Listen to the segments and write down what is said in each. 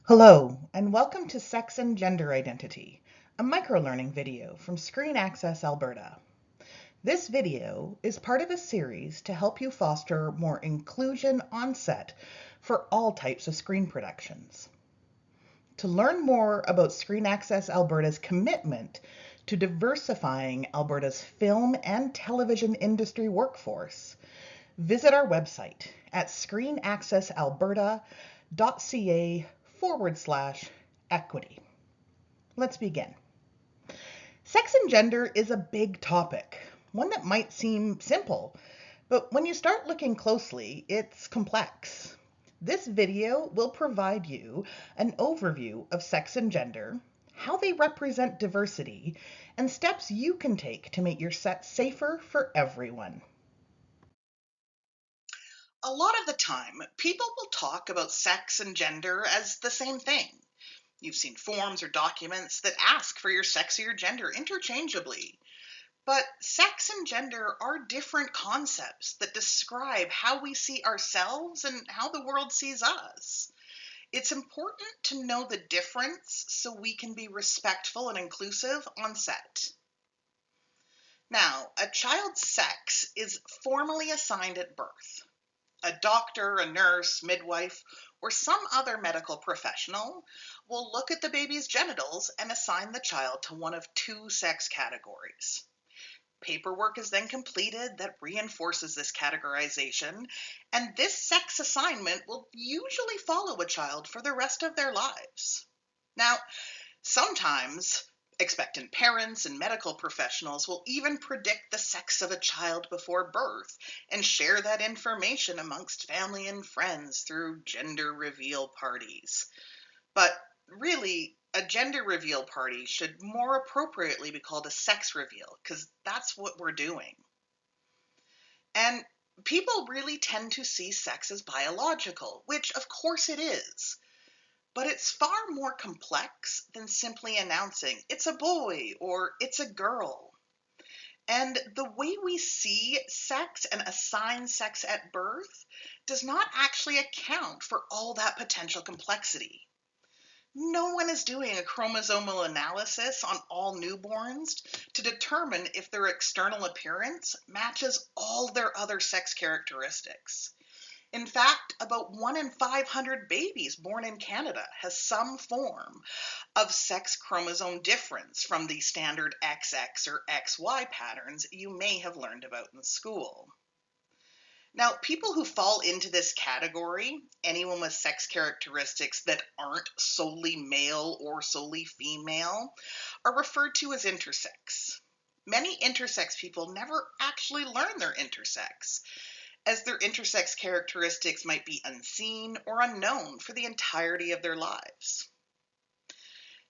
Hello, and welcome to Sex and Gender Identity, a microlearning video from Screen Access Alberta. This video is part of a series to help you foster more inclusion on set for all types of screen productions. To learn more about Screen Access Alberta's commitment to diversifying Alberta's film and television industry workforce, visit our website at screenaccessalberta.ca/equity. Let's begin. Sex and gender is a big topic, one that might seem simple, but when you start looking closely, it's complex. This video will provide you an overview of sex and gender, how they represent diversity, and steps you can take to make your set safer for everyone. A lot of the time, people will talk about sex and gender as the same thing. You've seen forms or documents that ask for your sex or your gender interchangeably. But sex and gender are different concepts that describe how we see ourselves and how the world sees us. It's important to know the difference so we can be respectful and inclusive on set. Now, a child's sex is formally assigned at birth. A doctor, a nurse, midwife, or some other medical professional will look at the baby's genitals and assign the child to one of two sex categories. Paperwork is then completed that reinforces this categorization, and this sex assignment will usually follow a child for the rest of their lives. Now, sometimes expectant parents and medical professionals will even predict the sex of a child before birth and share that information amongst family and friends through gender reveal parties. But really, a gender reveal party should more appropriately be called a sex reveal, because that's what we're doing. And people really tend to see sex as biological, which of course it is. But it's far more complex than simply announcing it's a boy or it's a girl. And the way we see sex and assign sex at birth does not actually account for all that potential complexity. No one is doing a chromosomal analysis on all newborns to determine if their external appearance matches all their other sex characteristics. In fact, about 1 in 500 babies born in Canada has some form of sex chromosome difference from the standard XX or XY patterns you may have learned about in school. Now, people who fall into this category, anyone with sex characteristics that aren't solely male or solely female, are referred to as intersex. Many intersex people never actually learn their intersex, as their intersex characteristics might be unseen or unknown for the entirety of their lives.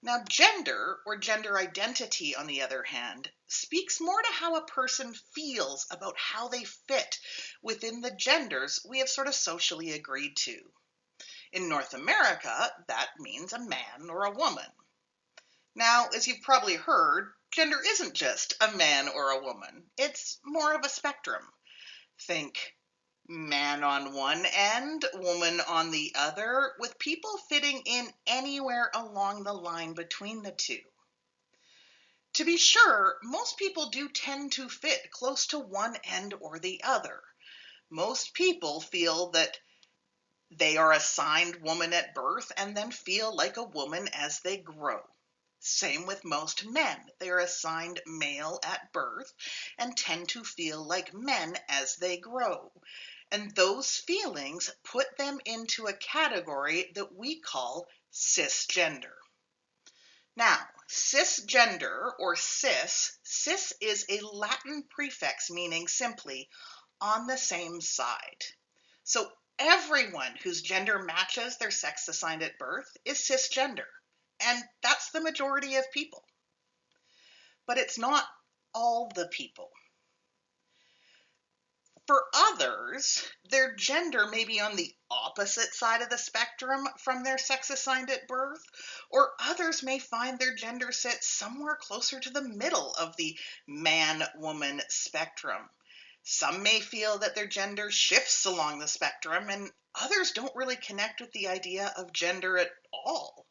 Now, gender or gender identity, on the other hand, speaks more to how a person feels about how they fit within the genders we have sort of socially agreed to. In North America, that means a man or a woman. Now, as you've probably heard, gender isn't just a man or a woman. It's more of a spectrum. Think man on one end, woman on the other, with people fitting in anywhere along the line between the two. To be sure, most people do tend to fit close to one end or the other. Most people feel that they are assigned woman at birth and then feel like a woman as they grow. Same with most men. They are assigned male at birth and tend to feel like men as they grow. And those feelings put them into a category that we call cisgender. Now, cisgender or cis is a Latin prefix meaning simply on the same side. So everyone whose gender matches their sex assigned at birth is cisgender, and that's the majority of people. But it's not all the people. For others, their gender may be on the opposite side of the spectrum from their sex assigned at birth, or others may find their gender sits somewhere closer to the middle of the man-woman spectrum. Some may feel that their gender shifts along the spectrum, and others don't really connect with the idea of gender at all.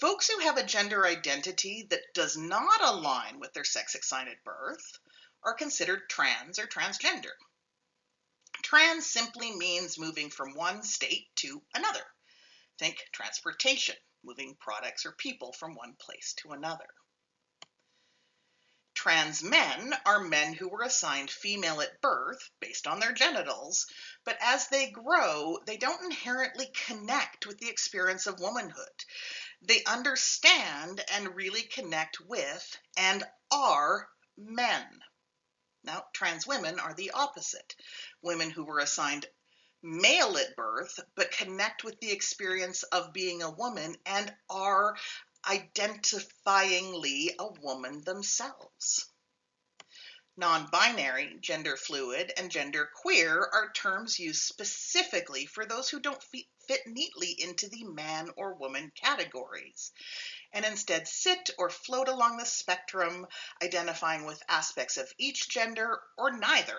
Folks who have a gender identity that does not align with their sex assigned at birth are considered trans or transgender. Trans simply means moving from one state to another. Think transportation, moving products or people from one place to another. Trans men are men who were assigned female at birth based on their genitals, but as they grow, they don't inherently connect with the experience of womanhood. They understand and really connect with and are men. Now, trans women are the opposite. Women who were assigned male at birth, but connect with the experience of being a woman and are identifyingly a woman themselves. Non-binary, gender fluid, and gender queer are terms used specifically for those who don't fit neatly into the man or woman categories, and instead sit or float along the spectrum, identifying with aspects of each gender or neither.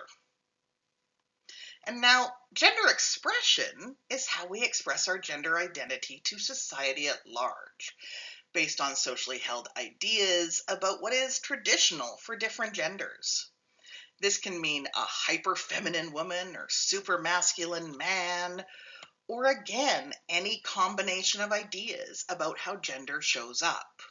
And now, gender expression is how we express our gender identity to society at large, based on socially held ideas about what is traditional for different genders. This can mean a hyper-feminine woman or super-masculine man, or again, any combination of ideas about how gender shows up.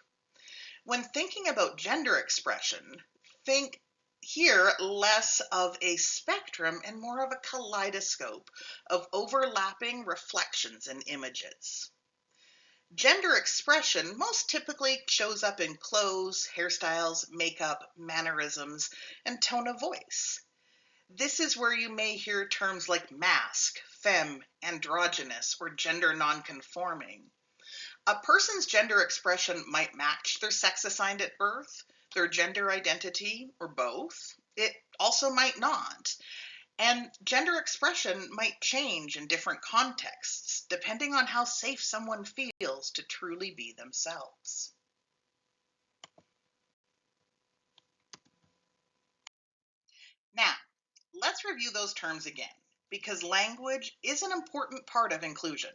When thinking about gender expression, think here less of a spectrum and more of a kaleidoscope of overlapping reflections and images. Gender expression most typically shows up in clothes, hairstyles, makeup, mannerisms, and tone of voice. This is where you may hear terms like masc, femme, androgynous, or gender nonconforming. A person's gender expression might match their sex assigned at birth, their gender identity, or both. It also might not. And gender expression might change in different contexts, depending on how safe someone feels to truly be themselves. Now, let's review those terms again, because language is an important part of inclusion.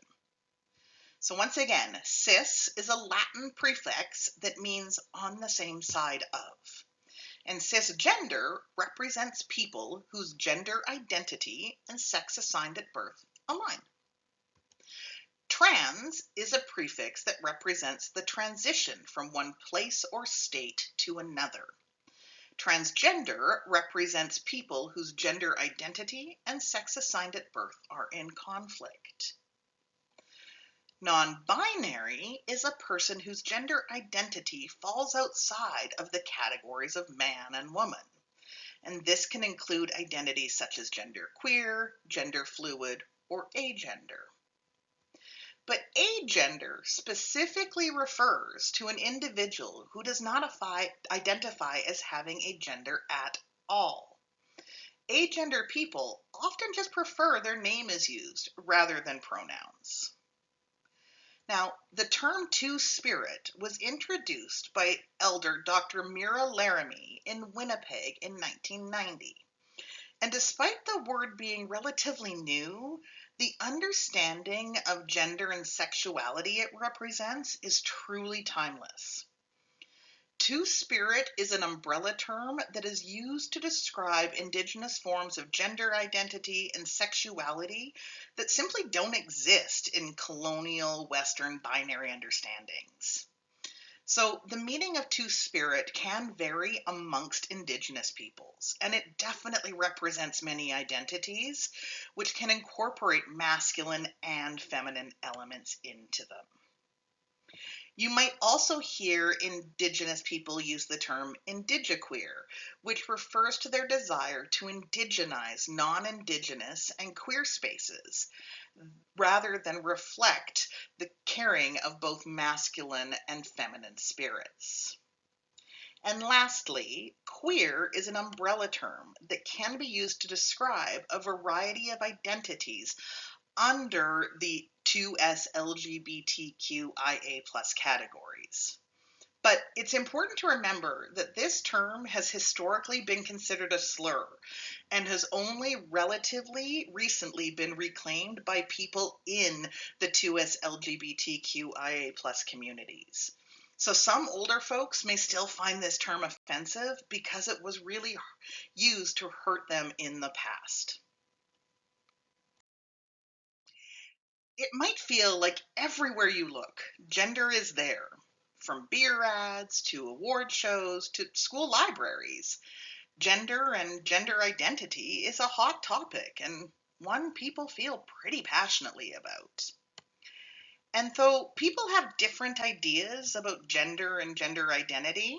So once again, cis is a Latin prefix that means on the same side of. And cisgender represents people whose gender identity and sex assigned at birth align. Trans is a prefix that represents the transition from one place or state to another. Transgender represents people whose gender identity and sex assigned at birth are in conflict. Non-binary is a person whose gender identity falls outside of the categories of man and woman. And this can include identities such as gender queer, gender fluid, or agender. But agender specifically refers to an individual who does not identify as having a gender at all. Agender people often just prefer their name is used rather than pronouns. Now, the term two-spirit was introduced by Elder Dr. Mira Laramie in Winnipeg in 1990. And despite the word being relatively new, the understanding of gender and sexuality it represents is truly timeless. Two-spirit is an umbrella term that is used to describe Indigenous forms of gender identity and sexuality that simply don't exist in colonial Western binary understandings. So the meaning of two-spirit can vary amongst Indigenous peoples, and it definitely represents many identities, which can incorporate masculine and feminine elements into them. You might also hear Indigenous people use the term indigiqueer, which refers to their desire to indigenize non-Indigenous and queer spaces, rather than reflect the carrying of both masculine and feminine spirits. And lastly, queer is an umbrella term that can be used to describe a variety of identities under the 2S LGBTQIA+ categories. But it's important to remember that this term has historically been considered a slur and has only relatively recently been reclaimed by people in the 2S LGBTQIA plus communities. So some older folks may still find this term offensive because it was really used to hurt them in the past. It might feel like everywhere you look, gender is there. From beer ads to award shows to school libraries, gender and gender identity is a hot topic and one people feel pretty passionately about. And though people have different ideas about gender and gender identity,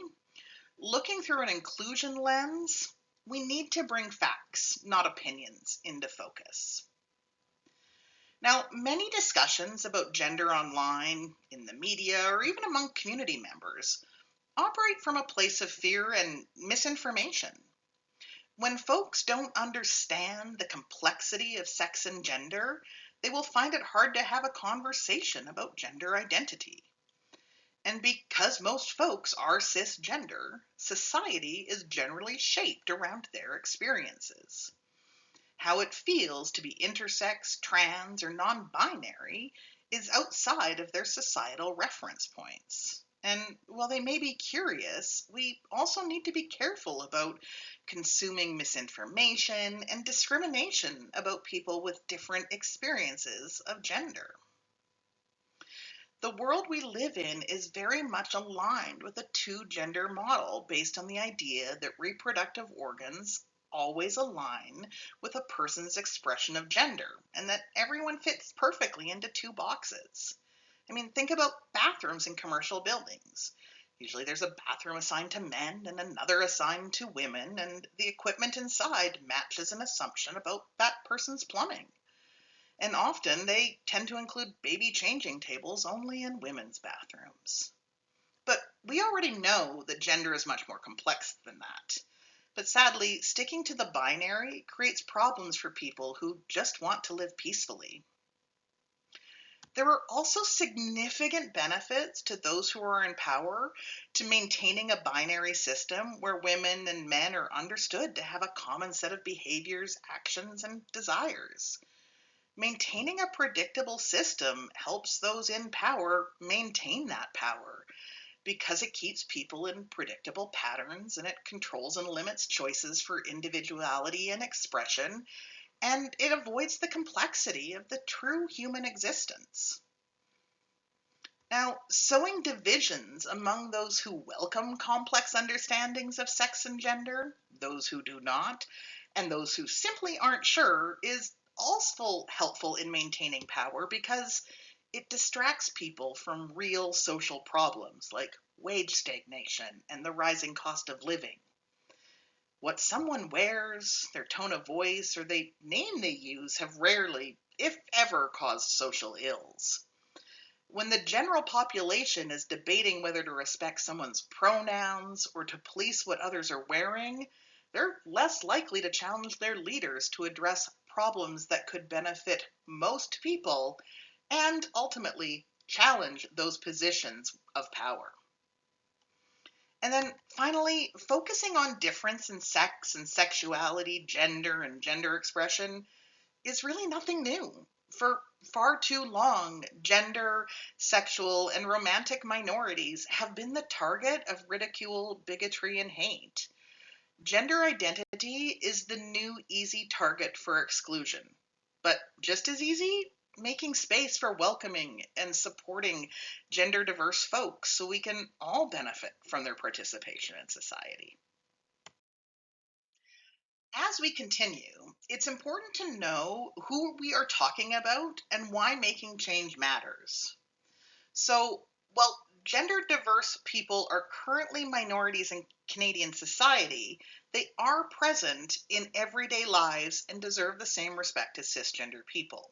looking through an inclusion lens, we need to bring facts, not opinions, into focus. Now, many discussions about gender online, in the media, or even among community members operate from a place of fear and misinformation. When folks don't understand the complexity of sex and gender, they will find it hard to have a conversation about gender identity. And because most folks are cisgender, society is generally shaped around their experiences. How it feels to be intersex, trans, or non binary is outside of their societal reference points. And while they may be curious, we also need to be careful about consuming misinformation and discrimination about people with different experiences of gender. The world we live in is very much aligned with a two-gender model based on the idea that reproductive organs always align with a person's expression of gender and that everyone fits perfectly into two boxes. I mean, think about bathrooms in commercial buildings. Usually there's a bathroom assigned to men and another assigned to women, and the equipment inside matches an assumption about that person's plumbing. And often they tend to include baby changing tables only in women's bathrooms. But we already know that gender is much more complex than that. But sadly, sticking to the binary creates problems for people who just want to live peacefully. There are also significant benefits to those who are in power to maintaining a binary system where women and men are understood to have a common set of behaviors, actions, and desires. Maintaining a predictable system helps those in power maintain that power because it keeps people in predictable patterns and it controls and limits choices for individuality and expression, and it avoids the complexity of the true human existence. Now, sowing divisions among those who welcome complex understandings of sex and gender, those who do not, and those who simply aren't sure is also helpful in maintaining power because it distracts people from real social problems like wage stagnation and the rising cost of living. What someone wears, their tone of voice, or the name they use have rarely, if ever, caused social ills. When the general population is debating whether to respect someone's pronouns or to police what others are wearing, they're less likely to challenge their leaders to address problems that could benefit most people and ultimately challenge those positions of power. And then finally, focusing on difference in sex and sexuality, gender and gender expression is really nothing new. For far too long, gender, sexual, and romantic minorities have been the target of ridicule, bigotry, and hate. Gender identity is the new easy target for exclusion. But just as easy, making space for welcoming and supporting gender diverse folks so we can all benefit from their participation in society. As we continue, it's important to know who we are talking about and why making change matters. So, while gender diverse people are currently minorities in Canadian society, they are present in everyday lives and deserve the same respect as cisgender people.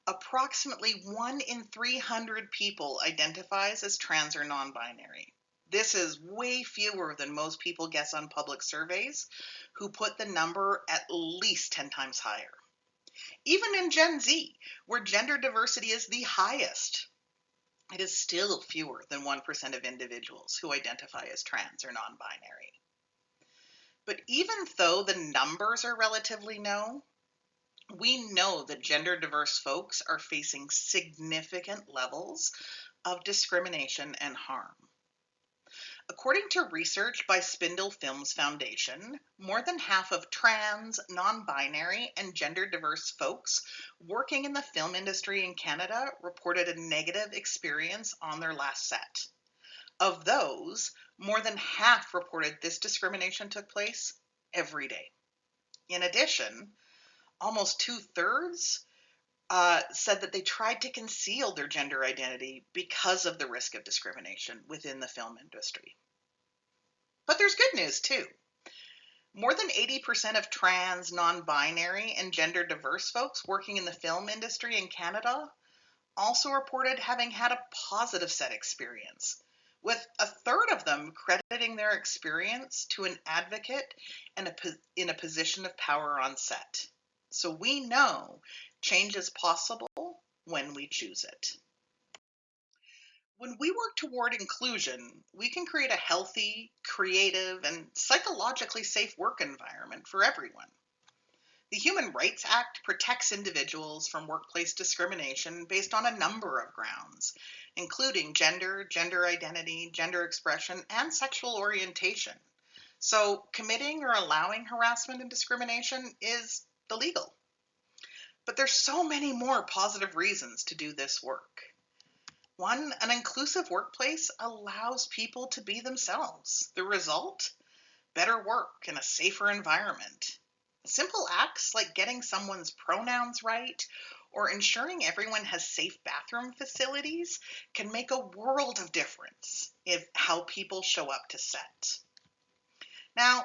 Approximately 1 in 300 people identifies as trans or non binary. This is way fewer than most people guess on public surveys, who put the number at least 10 times higher. Even in Gen Z, where gender diversity is the highest, it is still fewer than 1% of individuals who identify as trans or non-binary. But even though the numbers are relatively low, we know that gender diverse folks are facing significant levels of discrimination and harm. According to research by Spindle Films Foundation, more than half of trans, non-binary, and gender-diverse folks working in the film industry in Canada reported a negative experience on their last set. Of those, more than half reported this discrimination took place every day. In addition, almost two-thirds said that they tried to conceal their gender identity because of the risk of discrimination within the film industry. But there's good news too. More than 80% of trans, non-binary, and gender diverse folks working in the film industry in Canada also reported having had a positive set experience, with a third of them crediting their experience to an advocate and in a position of power on set. So we know change is possible when we choose it. When we work toward inclusion, we can create a healthy, creative, and psychologically safe work environment for everyone. The Human Rights Act protects individuals from workplace discrimination based on a number of grounds, including gender, gender identity, gender expression, and sexual orientation. So committing or allowing harassment and discrimination is illegal. But there's so many more positive reasons to do this work. One, an inclusive workplace allows people to be themselves. The result? Better work and a safer environment. Simple acts like getting someone's pronouns right or ensuring everyone has safe bathroom facilities can make a world of difference in how people show up to set. Now,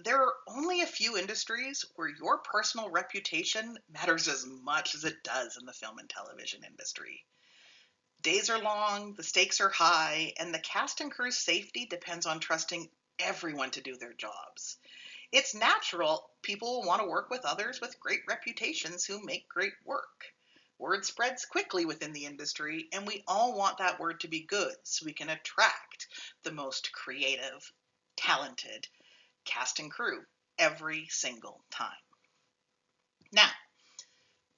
there are only a few industries where your personal reputation matters as much as it does in the film and television industry. Days are long, the stakes are high, and the cast and crew's safety depends on trusting everyone to do their jobs. It's natural people will want to work with others with great reputations who make great work. Word spreads quickly within the industry, and we all want that word to be good so we can attract the most creative, talented cast and crew every single time. Now,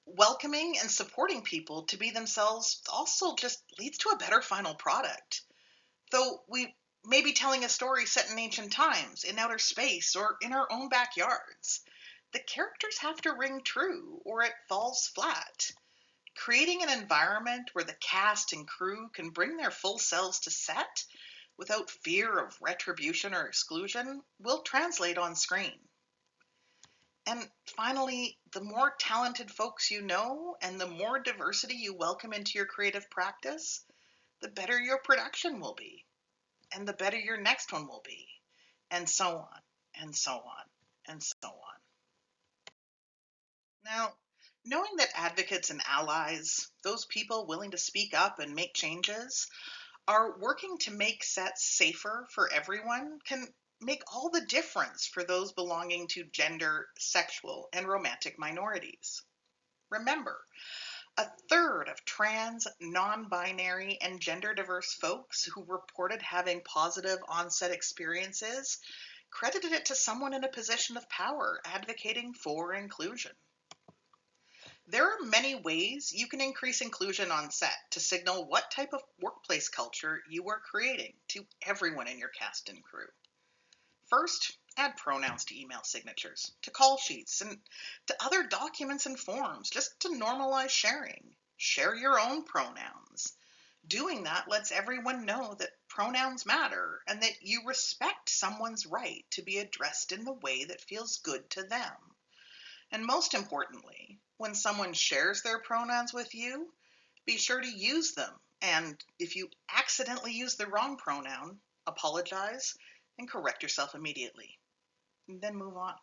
welcoming and supporting people to be themselves also just leads to a better final product. Though we may be telling a story set in ancient times, in outer space, or in our own backyards, the characters have to ring true or it falls flat. Creating an environment where the cast and crew can bring their full selves to set without fear of retribution or exclusion will translate on screen. And finally, the more talented folks you know and the more diversity you welcome into your creative practice, the better your production will be, and the better your next one will be, and so on, and so on, and so on. Now, knowing that advocates and allies, those people willing to speak up and make changes, are working to make sets safer for everyone can make all the difference for those belonging to gender, sexual, and romantic minorities. Remember, a third of trans, non-binary, and gender-diverse folks who reported having positive on-set experiences credited it to someone in a position of power advocating for inclusion. There are many ways you can increase inclusion on set to signal what type of workplace culture you are creating to everyone in your cast and crew. First, add pronouns to email signatures, to call sheets, and to other documents and forms, just to normalize sharing. Share your own pronouns. Doing that lets everyone know that pronouns matter and that you respect someone's right to be addressed in the way that feels good to them. And most importantly, when someone shares their pronouns with you, be sure to use them. And if you accidentally use the wrong pronoun, apologize and correct yourself immediately. And then move on.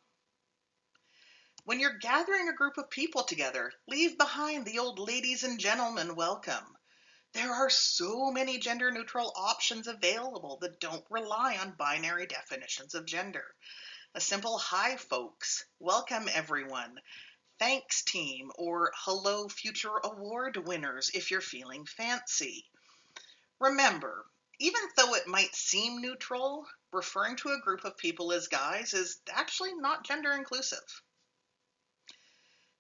When you're gathering a group of people together, leave behind the old ladies and gentlemen welcome. There are so many gender-neutral options available that don't rely on binary definitions of gender. A simple hi folks, welcome everyone, thanks team, or hello future award winners if you're feeling fancy. Remember, even though it might seem neutral, referring to a group of people as guys is actually not gender inclusive.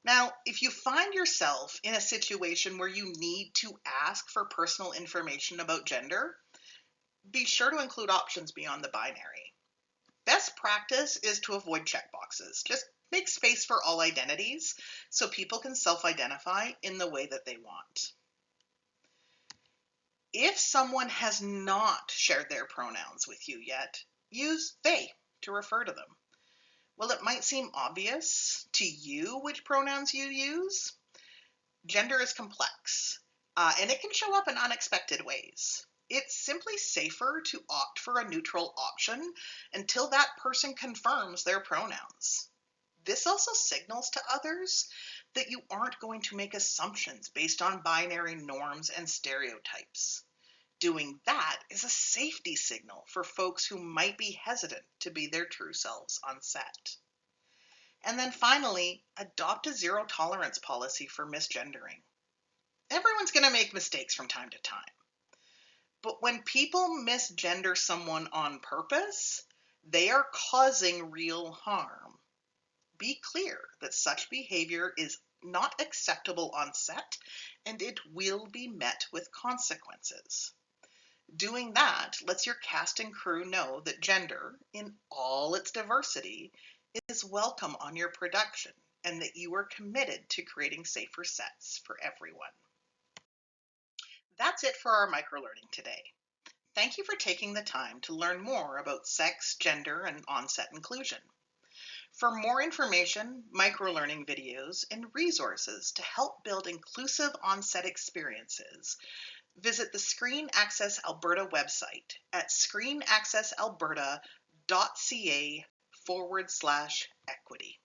Now, if you find yourself in a situation where you need to ask for personal information about gender, be sure to include options beyond the binary. Best practice is to avoid checkboxes. Just make space for all identities so people can self-identify in the way that they want. If someone has not shared their pronouns with you yet, use they to refer to them. While it might seem obvious to you which pronouns you use, gender is complex, and it can show up in unexpected ways. It's simply safer to opt for a neutral option until that person confirms their pronouns. This also signals to others that you aren't going to make assumptions based on binary norms and stereotypes. Doing that is a safety signal for folks who might be hesitant to be their true selves on set. And then finally, adopt a zero tolerance policy for misgendering. Everyone's going to make mistakes from time to time. But when people misgender someone on purpose, they are causing real harm. Be clear that such behavior is not acceptable on set, and it will be met with consequences. Doing that lets your cast and crew know that gender, in all its diversity, is welcome on your production, and that you are committed to creating safer sets for everyone. That's it for our microlearning today. Thank you for taking the time to learn more about sex, gender, and on-set inclusion. For more information, microlearning videos, and resources to help build inclusive on-set experiences, visit the Screen Access Alberta website at screenaccessalberta.ca/equity.